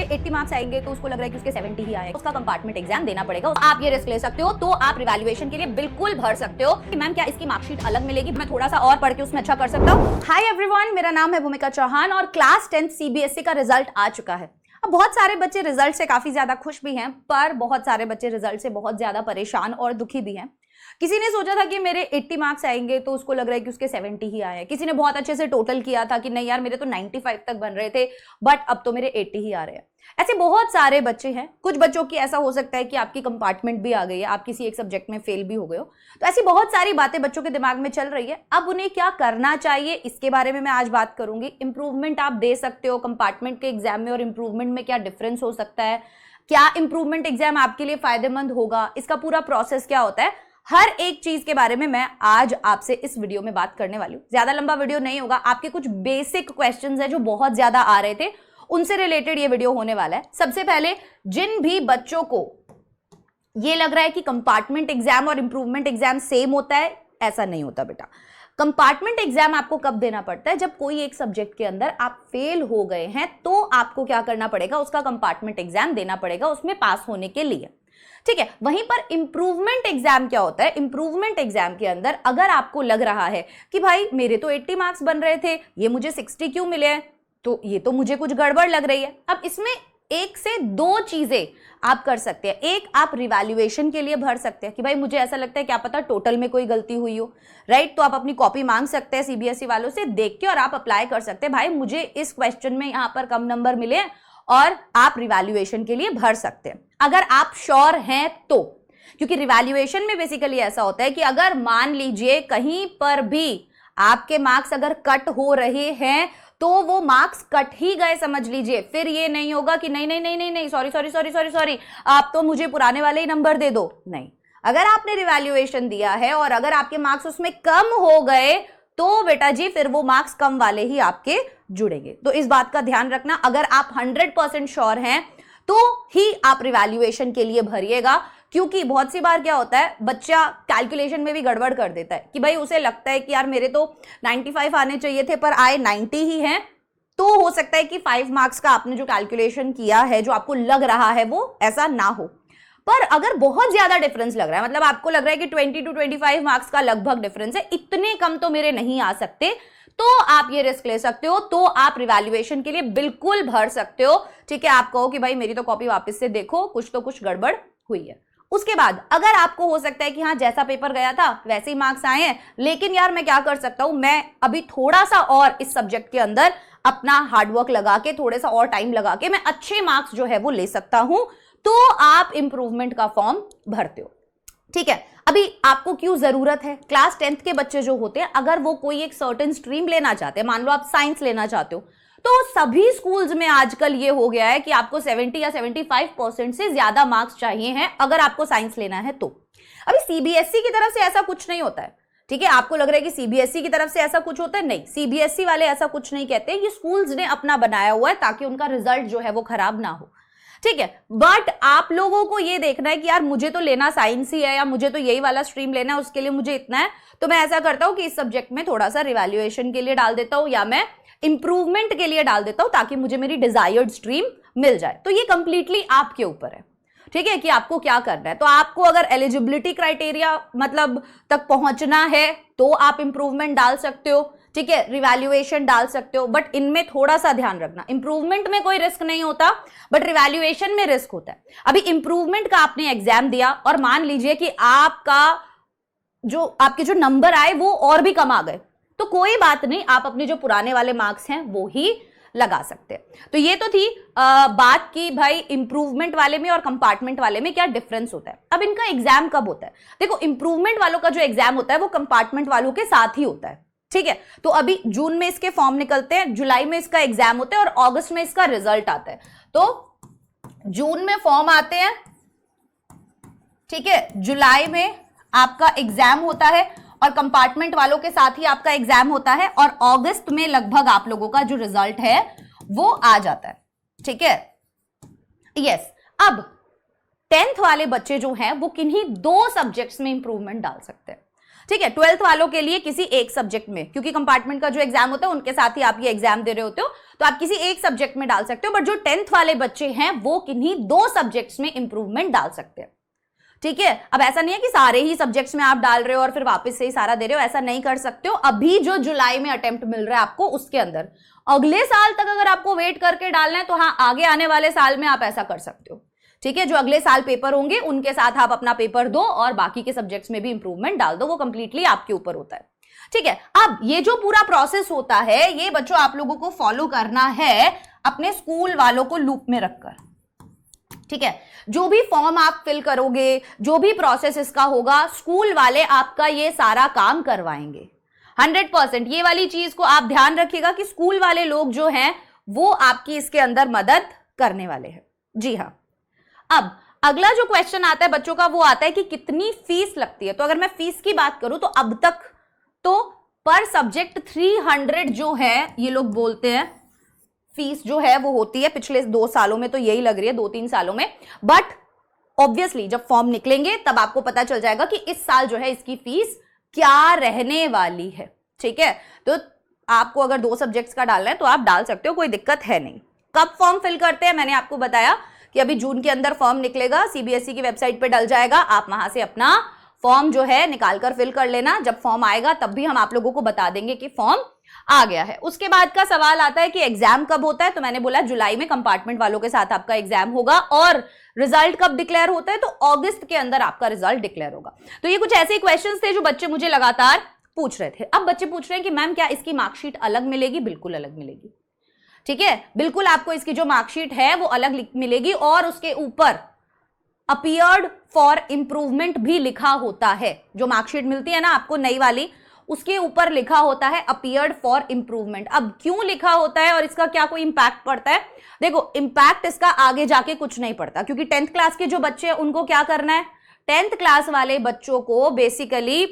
80 marks आएंगे तो उसको लग रहा है कि उसके 70 ही आए, उसका कंपार्टमेंट एग्जाम देना पड़ेगा। आप ये रिस्क ले सकते हो, तो आप रिवैल्यूएशन के लिए बिल्कुल भर सकते हो कि मैम क्या इसकी मार्कशीट अलग मिलेगी, मैं थोड़ा सा और पढ़ के उसमें अच्छा कर सकता हूँ। हाय एवरीवन, मेरा नाम है भूमिका चौहान और क्लास 10th सीबीएसई का रिजल्ट आ चुका है। अब बहुत सारे बच्चे रिजल्ट से काफी ज्यादा खुश भी हैं, पर बहुत सारे बच्चे रिजल्ट से बहुत ज्यादा परेशान और दुखी भी हैं। किसी ने सोचा था कि मेरे 80 मार्क्स आएंगे तो उसको लग रहा है कि उसके 70 ही आए। किसी ने बहुत अच्छे से टोटल किया था कि नहीं यार मेरे तो 95 तक बन रहे थे, बट अब तो मेरे 80 ही आ रहे हैं। ऐसे बहुत सारे बच्चे हैं। कुछ बच्चों की ऐसा हो सकता है कि आपकी कंपार्टमेंट भी आ गई है, आप किसी एक सब्जेक्ट में फेल भी हो गए हो। तो ऐसी बहुत सारी बातें बच्चों के दिमाग में चल रही है। अब उन्हें क्या करना चाहिए, इसके बारे में मैं आज बात करूंगी। इंप्रूवमेंट आप दे सकते हो कंपार्टमेंट के एग्जाम में और इंप्रूवमेंट में क्या डिफरेंस हो सकता है, क्या इंप्रूवमेंट एग्जाम आपके लिए फायदेमंद होगा, इसका पूरा प्रोसेस क्या होता है, हर एक चीज के बारे में मैं आज आपसे इस वीडियो में बात करने वाली हूं। ज्यादा लंबा वीडियो नहीं होगा, आपके कुछ बेसिक क्वेश्चंस हैं जो बहुत ज्यादा आ रहे थे, उनसे रिलेटेड ये वीडियो होने वाला है। सबसे पहले जिन भी बच्चों को ये लग रहा है कि कंपार्टमेंट एग्जाम और इंप्रूवमेंट एग्जाम सेम होता है, ऐसा नहीं होता बेटा। कंपार्टमेंट एग्जाम आपको कब देना पड़ता है, जब कोई एक सब्जेक्ट के अंदर आप फेल हो गए हैं तो आपको क्या करना पड़ेगा, उसका कंपार्टमेंट एग्जाम देना पड़ेगा उसमें पास होने के लिए, ठीक है। वहीं पर इंप्रूवमेंट एग्जाम क्या होता है, इंप्रूवमेंट एग्जाम के अंदर अगर आपको लग रहा है कि भाई मेरे तो 80 मार्क्स बन रहे थे, ये मुझे 60 क्यों मिले हैं, तो ये तो मुझे कुछ गड़बड़ लग रही है। अब इसमें एक से दो चीजें आप कर सकते हैं। एक, आप रिवैल्यूएशन के लिए भर सकते हैं कि भाई मुझे ऐसा लगता है क्या पता टोटल में कोई गलती हुई हो, राइट। तो आप अपनी कॉपी मांग सकते हैं सीबीएसई वालों से, देख के और आप अप्लाई कर सकते हैं भाई मुझे इस क्वेश्चन में यहां पर कम नंबर मिले, और आप रिवैल्यूएशन के लिए भर सकते हैं अगर आप श्योर हैं तो। क्योंकि रिवैल्यूएशन में बेसिकली ऐसा होता है कि अगर मान लीजिए कहीं पर भी आपके मार्क्स अगर कट हो रहे हैं तो वो मार्क्स कट ही गए समझ लीजिए, फिर ये नहीं होगा कि नहीं नहीं नहीं नहीं नहीं सॉरी आप तो मुझे पुराने वाले ही नंबर दे दो। नहीं, अगर आपने रिवैल्यूएशन दिया है और अगर आपके मार्क्स उसमें कम हो गए तो बेटा जी फिर वो मार्क्स कम वाले ही आपके जुड़ेंगे। तो इस बात का ध्यान रखना, अगर आप 100% श्योर हैं तो ही आप रिवैल्यूएशन के लिए भरिएगा। क्योंकि बहुत सी बार क्या होता है, बच्चा कैलकुलेशन में भी गड़बड़ कर देता है कि भाई उसे लगता है कि यार मेरे तो 95 आने चाहिए थे पर आए 90 ही हैं, तो हो सकता है कि 5 मार्क्स का आपने जो कैलकुलेशन किया है, जो आपको लग रहा है वो ऐसा ना हो। पर अगर बहुत ज्यादा डिफरेंस लग रहा है, मतलब आपको लग रहा है कि 20 to 25 मार्क्स का लगभग डिफरेंस है, इतने कम तो मेरे नहीं आ सकते, तो आप ये रिस्क ले सकते हो, तो आप रिवैल्यूएशन के लिए बिल्कुल भर सकते हो, ठीक है। आप कहो कि भाई मेरी तो कॉपी वापस से देखो, कुछ तो कुछ गड़बड़ हुई है। उसके बाद अगर आपको हो सकता है कि हाँ जैसा पेपर गया था वैसे ही मार्क्स आए हैं, लेकिन यार मैं क्या कर सकता हूं, मैं अभी थोड़ा सा और इस सब्जेक्ट के अंदर अपना हार्डवर्क लगा के, थोड़े सा और टाइम लगा के मैं अच्छे मार्क्स जो है वो ले सकता हूं, तो आप इंप्रूवमेंट का फॉर्म भरते हो, ठीक है। अभी आपको क्यों जरूरत है, क्लास 10th के बच्चे जो होते हैं अगर वो कोई एक सर्टेन स्ट्रीम लेना चाहते हैं, मान लो आप साइंस लेना चाहते हो, तो सभी स्कूल्स में आजकल ये हो गया है कि आपको 70 या 75% से ज्यादा मार्क्स चाहिए हैं अगर आपको साइंस लेना है तो। अभी सीबीएसई की तरफ से ऐसा कुछ नहीं होता है, ठीक है। आपको लग रहा है कि सीबीएसई की तरफ से ऐसा कुछ होता है, नहीं, सीबीएसई वाले ऐसा कुछ नहीं कहते, ये स्कूल्स ने अपना बनाया हुआ है ताकि उनका रिजल्ट जो है वो खराब ना हो, ठीक है। बट आप लोगों को ये देखना है कि यार मुझे तो लेना साइंस ही है या मुझे तो यही वाला स्ट्रीम लेना है, उसके लिए मुझे इतना है, तो मैं ऐसा करता हूं कि इस सब्जेक्ट में थोड़ा सा रिवैल्यूएशन के लिए डाल देता हूं या मैं इंप्रूवमेंट के लिए डाल देता हूं ताकि मुझे मेरी डिजायर्ड स्ट्रीम मिल जाए। तो ये कंप्लीटली आपके ऊपर है, ठीक है, कि आपको क्या करना है। तो आपको अगर एलिजिबिलिटी क्राइटेरिया मतलब तक पहुंचना है तो आप इंप्रूवमेंट डाल सकते हो, ठीक है, रिवैल्यूएशन डाल सकते हो, बट इनमें थोड़ा सा ध्यान रखना, इंप्रूवमेंट में कोई रिस्क नहीं होता बट रिवैल्यूएशन में रिस्क होता है। अभी इंप्रूवमेंट का आपने एग्जाम दिया और मान लीजिए कि आपके जो नंबर आए वो और भी कम आ गए, तो कोई बात नहीं, आप अपने जो पुराने वाले मार्क्स हैं वो ही लगा सकते हैं। तो ये तो थी बात की भाई इंप्रूवमेंट वाले में और कंपार्टमेंट वाले में क्या डिफरेंस होता है। अब इनका एग्जाम कब होता है, देखो इंप्रूवमेंट वालों का जो एग्जाम होता है वो कंपार्टमेंट वालों के साथ ही होता है, ठीक है। तो अभी जून में इसके फॉर्म निकलते हैं, जुलाई में इसका एग्जाम होता है और अगस्त में इसका रिजल्ट आता है। तो जून में फॉर्म आते हैं, ठीक है, जुलाई में आपका एग्जाम होता है और कंपार्टमेंट वालों के साथ ही आपका एग्जाम होता है और अगस्त में लगभग आप लोगों का जो रिजल्ट है वो आ जाता है, ठीक है। यस, अब 10th वाले बच्चे जो हैं वो किन्हीं 2 सब्जेक्ट्स में इंप्रूवमेंट डाल सकते हैं, ठीक है, 12th वालों के लिए किसी एक सब्जेक्ट में, क्योंकि कंपार्टमेंट का जो एग्जाम होता है उनके साथ ही आप ये एग्जाम दे रहे होते हो, तो आप किसी एक सब्जेक्ट में डाल सकते हो। बट जो 10th वाले बच्चे हैं वो किन्हीं 2 सब्जेक्ट्स में इंप्रूवमेंट डाल सकते हैं। ठीक है, अब ऐसा नहीं है कि सारे ही सब्जेक्ट्स में आप डाल रहे हो और फिर वापस से ही सारा दे रहे हो, ऐसा नहीं कर सकते हो। अभी जो जुलाई में अटेम्प्ट मिल रहा है आपको, उसके अंदर अगले साल तक अगर आपको वेट करके डालना है तो हाँ, आगे आने वाले साल में आप ऐसा कर सकते हो। ठीक है, जो अगले साल पेपर होंगे उनके साथ आप अपना पेपर दो और बाकी के सब्जेक्ट्स में भी इंप्रूवमेंट डाल दो, वो कंप्लीटली आपके ऊपर होता है। ठीक है, अब ये जो पूरा प्रोसेस होता है ये बच्चों आप लोगों को फॉलो करना है अपने स्कूल वालों को लूप में रखकर। ठीक है, जो भी फॉर्म आप फिल करोगे, जो भी प्रोसेस इसका होगा, स्कूल वाले आपका ये सारा काम करवाएंगे 100%। ये वाली चीज को आप ध्यान रखिएगा कि स्कूल वाले लोग जो हैं वो आपकी इसके अंदर मदद करने वाले हैं। जी हाँ, अब अगला जो क्वेश्चन आता है बच्चों का वो आता है कि कितनी फीस लगती है। तो अगर मैं फीस की बात करूं तो अब तक तो पर सब्जेक्ट 300 जो है ये लोग बोलते हैं फीस जो है वो होती है। पिछले 2 सालों में तो यही लग रही है, 2-3 सालों में। बट ऑब्वियसली जब फॉर्म निकलेंगे तब आपको पता चल जाएगा कि इस साल जो है इसकी फीस क्या रहने वाली है। ठीक है, तो आपको अगर 2 सब्जेक्ट्स का डालना है तो आप डाल सकते हो, कोई दिक्कत है नहीं। कब फॉर्म फिल करते हैं मैंने आपको बताया कि अभी जून के अंदर फॉर्म निकलेगा, सीबीएसई की वेबसाइट पे डल जाएगा, आप वहां से अपना फॉर्म जो है निकालकर फिल कर लेना। जब फॉर्म आएगा तब भी हम आप लोगों को बता देंगे कि फॉर्म आ गया है। उसके बाद का सवाल आता है कि एग्जाम कब होता है। तो मैंने बोला जुलाई में कंपार्टमेंट वालों के साथ आपका एग्जाम होगा और रिजल्ट कब डिक्लेयर होता है, तो अगस्त के अंदर आपका रिजल्ट डिक्लेयर होगा। तो ये कुछ ऐसे क्वेश्चंस थे जो बच्चे मुझे लगातार पूछ रहे थे। अब बच्चे पूछ रहे हैं कि मैम क्या इसकी मार्कशीट अलग मिलेगी? बिल्कुल अलग मिलेगी। ठीक है, बिल्कुल आपको इसकी जो मार्कशीट है वो अलग मिलेगी और उसके ऊपर अपीयर्ड फॉर इंप्रूवमेंट भी लिखा होता है। जो मार्कशीट मिलती है ना आपको नई वाली, उसके ऊपर लिखा होता है अपीयर्ड फॉर इंप्रूवमेंट। अब क्यों लिखा होता है और इसका क्या कोई इंपैक्ट पड़ता है? देखो, इंपैक्ट इसका आगे जाके कुछ नहीं पड़ता, क्योंकि 10th क्लास के जो बच्चे हैं उनको क्या करना है, 10th क्लास वाले बच्चों को बेसिकली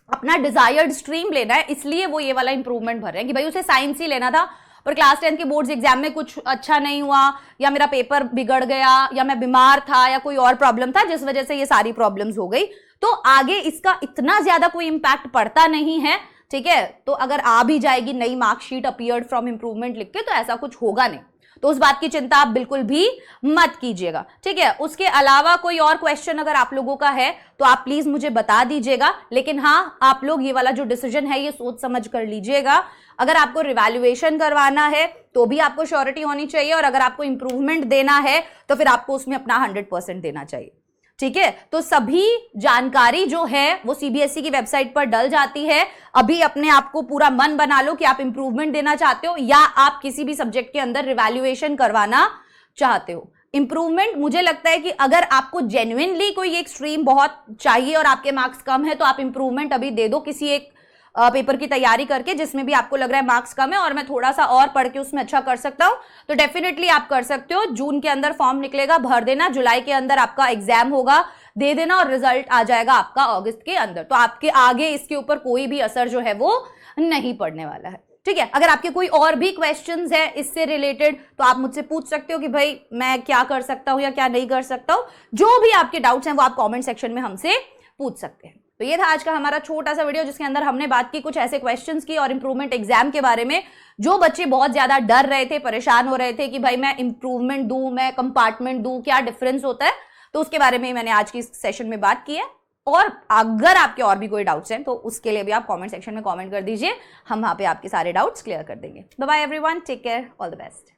अपना डिजायर्ड स्ट्रीम लेना है, इसलिए वो ये वाला इंप्रूवमेंट भर रहे हैं कि भाई उसे साइंस ही लेना था पर क्लास 10 के बोर्ड्स एग्जाम में कुछ अच्छा नहीं हुआ, या मेरा पेपर बिगड़ गया, या मैं बीमार था, या कोई और प्रॉब्लम था जिस वजह से ये सारी प्रॉब्लम्स हो गई, तो आगे इसका इतना ज्यादा कोई इंपैक्ट पड़ता नहीं है। ठीक है, तो अगर आ भी जाएगी नई मार्कशीट अपीयर्ड फ्रॉम इंप्रूवमेंट लिख के तो ऐसा कुछ होगा नहीं, तो उस बात की चिंता आप बिल्कुल भी मत कीजिएगा। ठीक है, उसके अलावा कोई और क्वेश्चन अगर आप लोगों का है तो आप प्लीज मुझे बता दीजिएगा, लेकिन हाँ आप लोग ये वाला जो डिसीजन है ये सोच समझ कर लीजिएगा। अगर आपको रिवैल्यूएशन करवाना है तो भी आपको श्योरिटी होनी चाहिए, और अगर आपको इंप्रूवमेंट देना है तो फिर आपको उसमें अपना 100% देना चाहिए। ठीक है, तो सभी जानकारी जो है वो सीबीएसई की वेबसाइट पर डल जाती है। अभी अपने आप को पूरा मन बना लो कि आप इंप्रूवमेंट देना चाहते हो या आप किसी भी सब्जेक्ट के अंदर रिवैल्यूएशन करवाना चाहते हो। इंप्रूवमेंट मुझे लगता है कि अगर आपको जेन्युइनली कोई एक स्ट्रीम बहुत चाहिए और आपके मार्क्स कम है तो आप इंप्रूवमेंट अभी दे दो किसी एक पेपर की तैयारी करके जिसमें भी आपको लग रहा है मार्क्स कम है और मैं थोड़ा सा और पढ़ के उसमें अच्छा कर सकता हूं, तो डेफिनेटली आप कर सकते हो। जून के अंदर फॉर्म निकलेगा, भर देना, जुलाई के अंदर आपका एग्जाम होगा, दे देना, और रिजल्ट आ जाएगा आपका अगस्त के अंदर। तो आपके आगे इसके ऊपर कोई भी असर जो है वो नहीं पड़ने वाला है। ठीक है, अगर आपके कोई और भी क्वेश्चंस है इससे रिलेटेड तो आप मुझसे पूछ सकते हो कि भाई मैं क्या कर सकता हूं या क्या नहीं कर सकता हूं। जो भी आपके डाउट्स हैं वो आप कमेंट सेक्शन में हमसे पूछ सकते हैं। तो ये था आज का हमारा छोटा सा वीडियो जिसके अंदर हमने बात की कुछ ऐसे क्वेश्चंस की और इंप्रूवमेंट एग्जाम के बारे में। जो बच्चे बहुत ज्यादा डर रहे थे, परेशान हो रहे थे कि भाई मैं इंप्रूवमेंट दूं, मैं कंपार्टमेंट दूं, क्या डिफरेंस होता है, तो उसके बारे में मैंने आज की इस सेशन में बात की है। और अगर आपके और भी कोई डाउट्स हैं तो उसके लिए भी आप कमेंट सेक्शन में कमेंट कर दीजिए, हम वहां पे आपके सारे डाउट्स क्लियर कर देंगे। Bye bye everyone, take care, all the best.